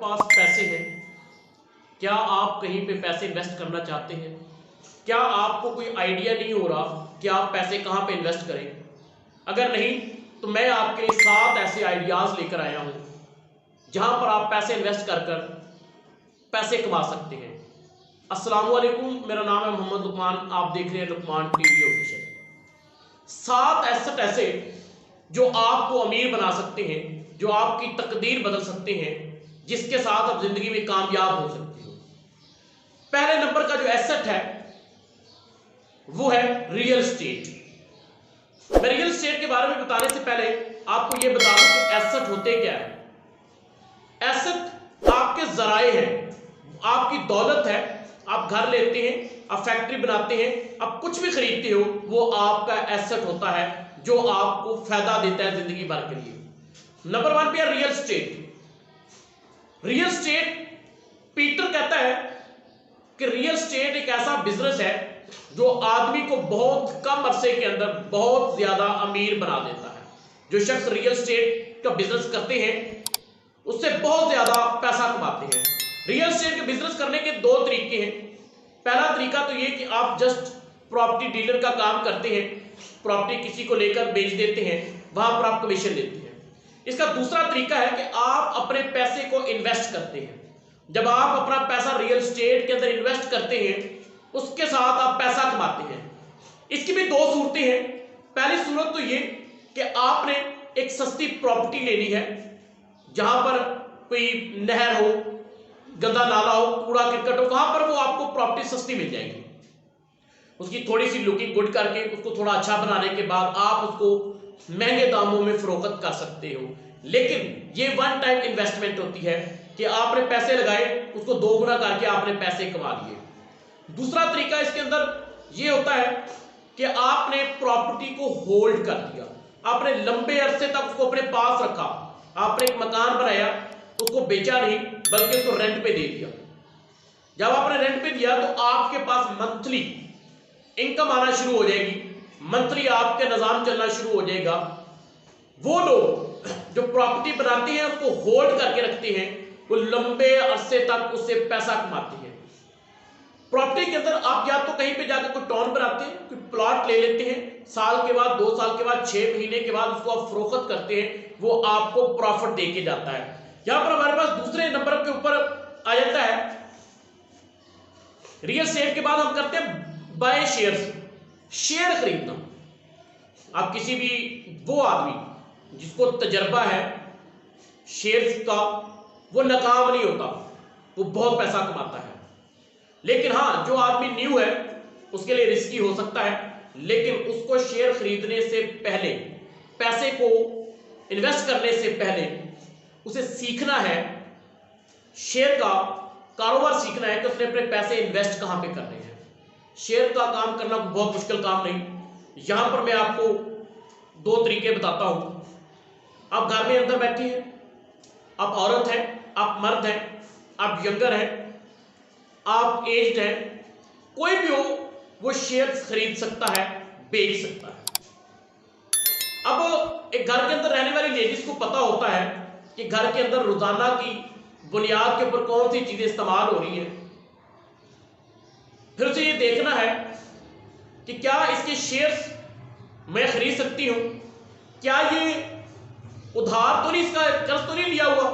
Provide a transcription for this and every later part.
पास पैसे हैं? क्या आप कहीं पे पैसे इन्वेस्ट करना चाहते हैं? क्या आपको कोई आइडिया नहीं हो रहा कि आप पैसे कहाँ पे इन्वेस्ट करें? अगर नहीं तो मैं आपके लिए 7 ऐसे आइडियाज़ लेकर आया हूँ जहाँ पर आप पैसे इन्वेस्ट कर कर पैसे कमा सकते हैं। अस्सलाम वालेकुम, मेरा नाम है मोहम्मद लुकमान, आप देख रहे हैं लुकमान टीवी ऑफिशियल। 7 एसेट ऐसे जो आपको अमीर बना सकते हैं, जो आपकी तकदीर बदल सकते हैं, जिसके साथ आप जिंदगी में कामयाब हो सकते हो। पहले नंबर का जो एसेट है वो है रियल एस्टेट। मैं रियल एस्टेट के बारे में बताने से पहले आपको यह बता दूं कि एसेट होते क्या है। एसेट आपके जराए हैं, आपकी दौलत है। आप घर लेते हैं, आप फैक्ट्री बनाते हैं, आप कुछ भी खरीदते हो, वो आपका एसेट होता है जो आपको फायदा देता है जिंदगी भर के लिए। नंबर 1 पे है real estate. Real estate, Peter कहता है कि रियल एस्टेट एक ऐसा बिजनेस है जो आदमी को बहुत कम अरसे के अंदर बहुत ज्यादा अमीर बना देता है। जो शख्स रियल एस्टेट का बिजनेस करते हैं उससे बहुत ज्यादा पैसा कमाते हैं। रियल एस्टेट के बिजनेस करने के 2 तरीके हैं। पहला तरीका तो ये कि आप जस्ट प्रॉपर्टी डीलर का काम करते हैं, प्रॉपर्टी किसी को लेकर बेच देते हैं, वहां पर आप कमीशन लेते हैं। इसका दूसरा तरीका है कि आप अपने पैसे को इन्वेस्ट करते हैं। जब आप अपना पैसा रियल एस्टेट के अंदर इन्वेस्ट करते हैं उसके साथ आप पैसा कमाते हैं। इसकी भी 2 सूरतें हैं। पहली सूरत तो ये कि आपने एक सस्ती प्रॉपर्टी लेनी है जहां पर कोई नहर हो, गंदा नाला हो, कूड़ा करकट हो, वहां पर वो आपको प्रॉपर्टी सस्ती मिल जाएगी। उसकी थोड़ी सी लुकिंग गुड करके उसको थोड़ा अच्छा बनाने के बाद आप उसको महंगे दामों में फरोख्त कर सकते हो। लेकिन ये 1 टाइम इन्वेस्टमेंट होती है कि आपने पैसे लगाए, उसको 2 गुना करके आपने पैसे कमा लिए। दूसरा तरीका इसके अंदर ये होता है कि आपने प्रॉपर्टी को होल्ड कर दिया, आपने लंबे अरसे तक उसको अपने पास रखा। आपने एक मकान बनाया, उसको बेचा नहीं बल्कि उसको रेंट पे दे दिया। जब आपने रेंट पे दिया तो आपके पास मंथली इनकम आना शुरू हो जाएगी, मंथली आपके निजाम चलना शुरू हो जाएगा। वो लोग जो प्रॉपर्टी बनाते हैं उसको होल्ड करके रखते हैं, वो लंबे अरसे तक उससे पैसा कमाते हैं। प्रॉपर्टी के अंदर आप या तो कहीं पे जाकर कोई टाउन बनाते हैं, कोई प्लॉट ले लेते हैं, साल के बाद, 2 साल के बाद, 6 महीने के बाद उसको आप फरोख्त करते हैं, वो आपको प्रॉफिट दे के जाता है। यहां पर हमारे पास दूसरे नंबर के ऊपर आ जाता है रियल एस्टेट के बाद हम करते हैं बाय शेयर्स, शेयर खरीदना। आप किसी भी वो आदमी जिसको तजर्बा है शेयर्स का, वो नाकाम नहीं होता, वो बहुत पैसा कमाता है। लेकिन हाँ, जो आदमी न्यू है उसके लिए रिस्की हो सकता है, लेकिन उसको शेयर खरीदने से पहले, पैसे को इन्वेस्ट करने से पहले उसे सीखना है, शेयर का कारोबार सीखना है कि उसने अपने पैसे इन्वेस्ट कहां पे करने हैं। शेयर का काम करना बहुत मुश्किल काम नहीं। यहां पर मैं आपको 2 तरीके बताता हूं। आप घर में अंदर बैठे हैं, आप औरत हैं, आप मर्द हैं, आप यंगर हैं, आप एज्ड हैं, कोई भी हो, वो शेयर्स खरीद सकता है, बेच सकता है। अब एक घर के अंदर रहने वाली लेडीज को पता होता है कि घर के अंदर रोजाना की बुनियाद के ऊपर कौन सी चीजें इस्तेमाल हो रही है। फिर उसे ये देखना है कि क्या इसके शेयर्स मैं खरीद सकती हूं, क्या ये उधार तो नहीं, इसका कर्ज तो नहीं लिया हुआ।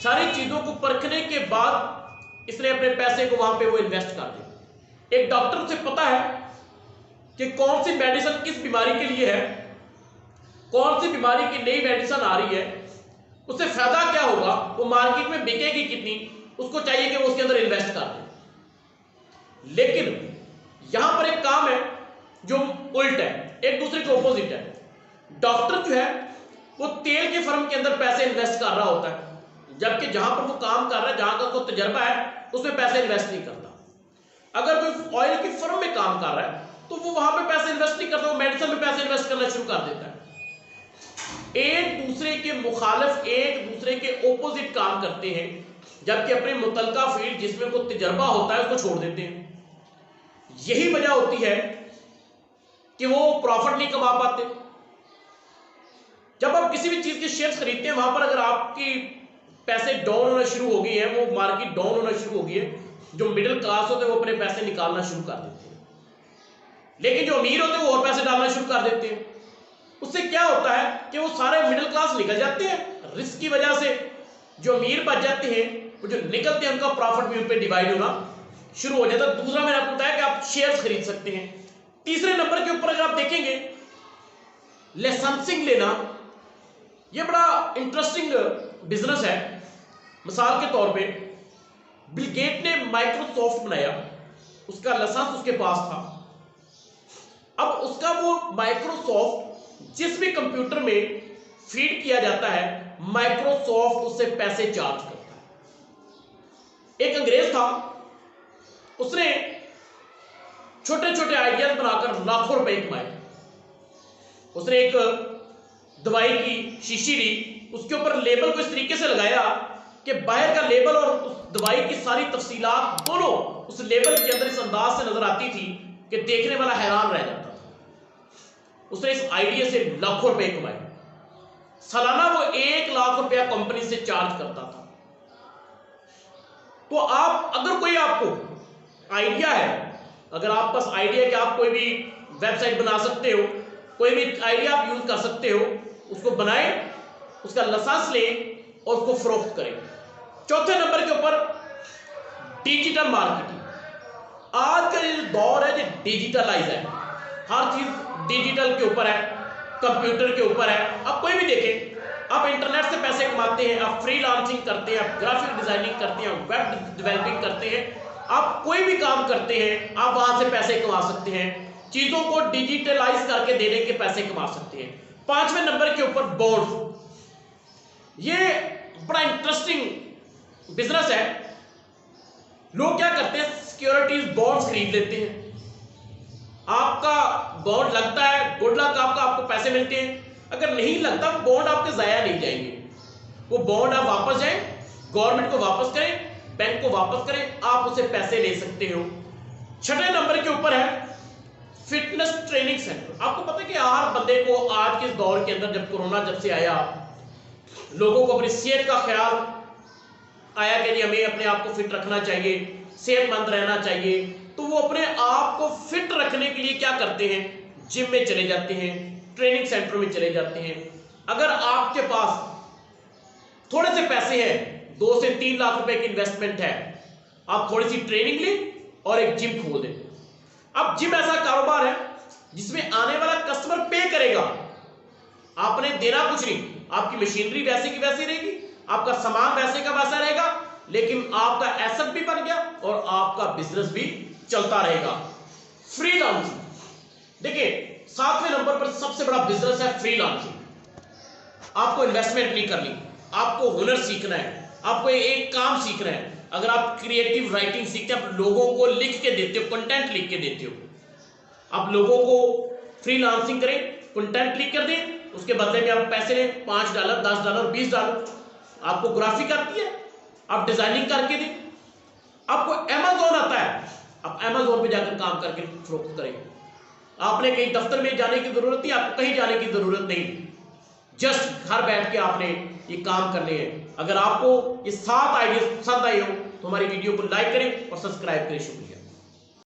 सारी चीजों को परखने के बाद इसने अपने पैसे को वहां पे वो इन्वेस्ट कर दिया। एक डॉक्टर से पता है कि कौन सी मेडिसिन किस बीमारी के लिए है, कौन सी बीमारी की नई मेडिसिन आ रही है, उससे फायदा क्या होगा, वो मार्केट में बिकेगी कितनी, उसको चाहिए कि वो उसके अंदर इन्वेस्ट कर दे। लेकिन यहां पर एक काम है जो उल्ट है, एक दूसरे के ऑपोजिट है। डॉक्टर जो है वो तेल के फर्म के अंदर पैसे इन्वेस्ट कर रहा होता है, जबकि जहां पर वो काम कर रहा है, जहां का उसको तजर्बा है, उसमें पैसे इन्वेस्ट नहीं करता। अगर कोई ऑयल की फर्म में काम कर रहा है तो वो वहां पे पैसे इन्वेस्ट नहीं करता, वो मेडिसिन में पैसे इन्वेस्ट करना शुरू कर देता है। एक दूसरे के मुखालिफ, एक दूसरे के ओपोजिट काम करते हैं, जबकि अपने मुतलका फील्ड जिसमें कोई तजर्बा होता है उसको छोड़ देते हैं। यही वजह होती है कि वो प्रॉफिट नहीं कमा पाते। जब आप किसी भी चीज के शेयर्स खरीदते हैं, वहां पर अगर आपकी पैसे डाउन होना शुरू हो गई है, वो मार्केट डाउन होना शुरू हो गई है। जो मिडिल क्लास होते हैं वो अपने पैसे निकालना शुरू कर देते हैं, लेकिन जो अमीर होते हैं वो और पैसे डालना शुरू कर देते हैं। उससे क्या होता है कि वो सारे मिडिल क्लास निकल जाते हैं रिस्क की वजह से। जो अमीर बच जाते हैं, वो जो निकलते हैं उनका प्रॉफिट भी उन पर डिवाइड होना शुरू हो जाता है। दूसरा मैंने आपको बताया कि आप शेयर्स खरीद सकते हैं। तीसरे नंबर के ऊपर अगर आप देखेंगे लाइसेंसिंग लेना, यह बड़ा इंटरेस्टिंग बिजनेस है। मिसाल के तौर पे बिल गेट ने माइक्रोसॉफ्ट बनाया, उसका लाइसेंस उसके पास था। अब उसका वो माइक्रोसॉफ्ट जिस भी कंप्यूटर में फीड किया जाता है, माइक्रोसॉफ्ट उससे पैसे चार्ज करता है। एक अंग्रेज था, उसने छोटे छोटे आइडियाज बनाकर लाखों रुपए कमाए। उसने एक दवाई की शीशी ली, उसके ऊपर लेबल को इस तरीके से लगाया कि बाहर का लेबल और उस दवाई की सारी तफसीलात दोनों उस लेबल के अंदर इस अंदाज से नजर आती थी कि देखने वाला हैरान रह जाता था। उसने इस आइडिया से लाखों रुपए कमाए। सालाना वो 1 लाख रुपया कंपनी से चार्ज करता था। तो आप अगर कोई आपको आइडिया है, अगर आप पास आइडिया है कि आप कोई भी वेबसाइट बना सकते हो, कोई भी आइडिया आप यूज कर सकते हो, उसको बनाएं, उसका लाइसेंस लें और उसको फरोख्त करें। चौथे नंबर के ऊपर डिजिटल मार्केटिंग। आज का जो दौर है जो डिजिटलाइज है, हर चीज डिजिटल के ऊपर है, कंप्यूटर के ऊपर है। आप कोई भी देखें, आप इंटरनेट से पैसे कमाते हैं, आप फ्रीलांसिंग करते हैं, आप ग्राफिक डिजाइनिंग करते हैं, वेब डेवलपिंग करते हैं, आप कोई भी काम करते हैं, आप वहां से पैसे कमा सकते हैं। चीजों को डिजिटलाइज करके देने के पैसे कमा सकते हैं। पांचवें नंबर के ऊपर बॉन्ड। ये बड़ा इंटरेस्टिंग बिजनेस है। लोग क्या करते हैं, सिक्योरिटीज बॉन्ड्स खरीद लेते हैं। आपका बॉन्ड लगता है, गुड लक, आपको पैसे मिलते हैं। अगर नहीं लगता, वो बॉन्ड आपके जाया नहीं जाएंगे। वो बॉन्ड आप वापस जाएं, गवर्नमेंट को वापस करें, बैंक को वापस करें, आप उसे पैसे ले सकते हो। छठे नंबर के ऊपर है फिटनेस ट्रेनिंग सेंटर। आपको पता है कि हर बंदे को आज के इस दौर के अंदर, जब कोरोना जब से आया, लोगों को अपनी सेहत का ख्याल आया कि हमें अपने आप को फिट रखना चाहिए, सेहतमंद रहना चाहिए। तो वो अपने आप को फिट रखने के लिए क्या करते हैं, जिम में चले जाते हैं, ट्रेनिंग सेंटर में चले जाते हैं। अगर आपके पास थोड़े से पैसे हैं, 2 से 3 लाख रुपए की इन्वेस्टमेंट है, आप थोड़ी सी ट्रेनिंग लें और एक जिम खोल दें। अब जिम ऐसा कारोबार है जिसमें आने वाला कस्टमर पे करेगा, आपने देना कुछ नहीं, आपकी मशीनरी वैसे की वैसी रहेगी, आपका सामान वैसे का वैसा रहेगा, लेकिन आपका एसेट भी बन गया और आपका बिजनेस भी चलता रहेगा। फ्रीलांसिंग, देखिए 7वें नंबर पर सबसे बड़ा बिजनेस है फ्रीलांसिंग। आपको इन्वेस्टमेंट नहीं करनी, आपको हुनर सीखना है, आपको एक काम सीखना है। अगर आप क्रिएटिव राइटिंग सीखते हैं, आप लोगों को लिख के देते हो, कंटेंट लिख के देते हो, आप लोगों को फ्रीलांसिंग करें, कंटेंट लिख कर दें, उसके बदले में आप पैसे लें, $5, $10, $20। आपको ग्राफिक आती है, आप डिजाइनिंग करके दें। आपको अमेज़न आता है, आप अमेज़न पे जाकर काम करके फरोख्त करें। आपने कहीं दफ्तर में जाने की जरूरत नहीं, आपको कहीं जाने की जरूरत नहीं, जस्ट घर बैठ के आपने ये काम करने हैं। अगर आपको ये 7 आइडिया पसंद आए हो तो हमारी वीडियो को लाइक करें और सब्सक्राइब करें। शुक्रिया।